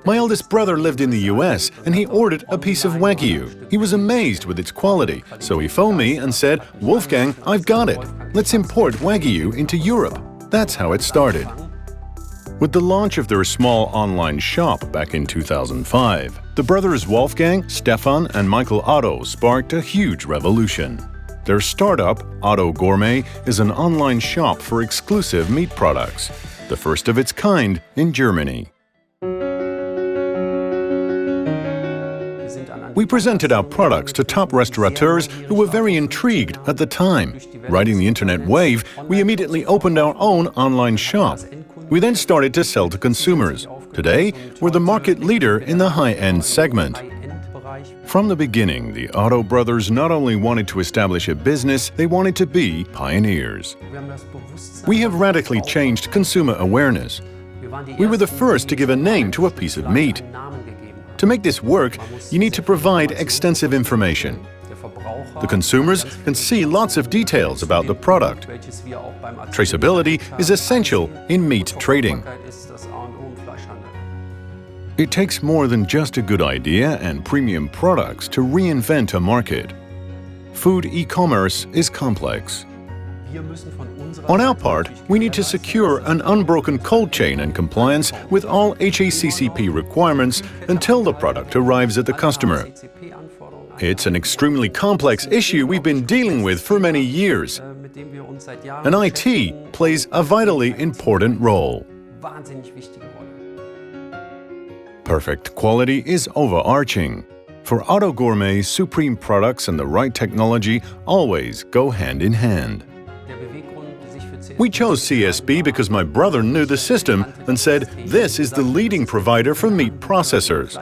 My eldest brother lived in the US and he ordered a piece of Wagyu. He was amazed with its quality, so he phoned me and said, "Wolfgang, I've got it. Let's import Wagyu into Europe." That's how it started. With the launch of their small online shop back in 2005, the brothers Wolfgang, Stephan and Michael Otto sparked a huge revolution. Their startup, OTTO Gourmet, is an online shop for exclusive meat products, the first of its kind in Germany. We presented our products to top restaurateurs who were very intrigued at the time. Riding the internet wave, we immediately opened our own online shop. We then started to sell to consumers. Today, we're the market leader in the high-end segment. From the beginning, the Otto brothers not only wanted to establish a business, they wanted to be pioneers. We have radically changed consumer awareness. We were the first to give a name to a piece of meat. To make this work, you need to provide extensive information. The consumers can see lots of details about the product. Traceability is essential in meat trading. It takes more than just a good idea and premium products to reinvent a market. Food e-commerce is complex. On our part, we need to secure an unbroken cold chain and compliance with all HACCP requirements until the product arrives at the customer. It's an extremely complex issue we've been dealing with for many years, and IT plays a vitally important role. Perfect quality is overarching. For OTTO Gourmet, supreme products and the right technology always go hand in hand. We chose CSB because my brother knew the system and said this is the leading provider for meat processors.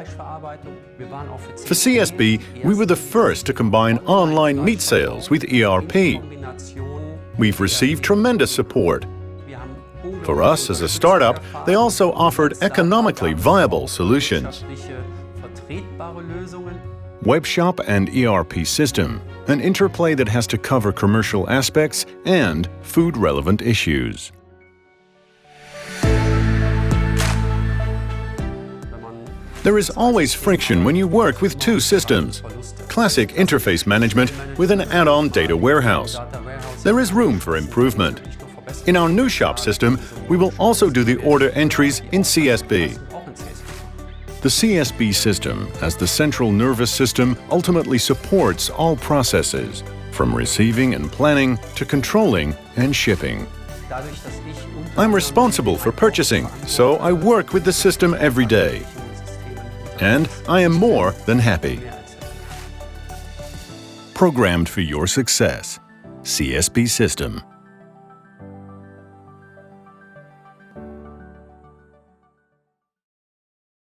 For CSB, we were the first to combine online meat sales with ERP. We've received tremendous support. For us as a startup, they also offered economically viable solutions. Webshop and ERP system, an interplay that has to cover commercial aspects and food-relevant issues. There is always friction when you work with two systems. Classic interface management with an add-on data warehouse. There is room for improvement. In our new shop system, we will also do the order entries in CSB. The CSB-System, as the central nervous system, ultimately supports all processes, from receiving and planning to controlling and shipping. I'm responsible for purchasing, so I work with the system every day. And I am more than happy. Programmed for your success. CSB-System.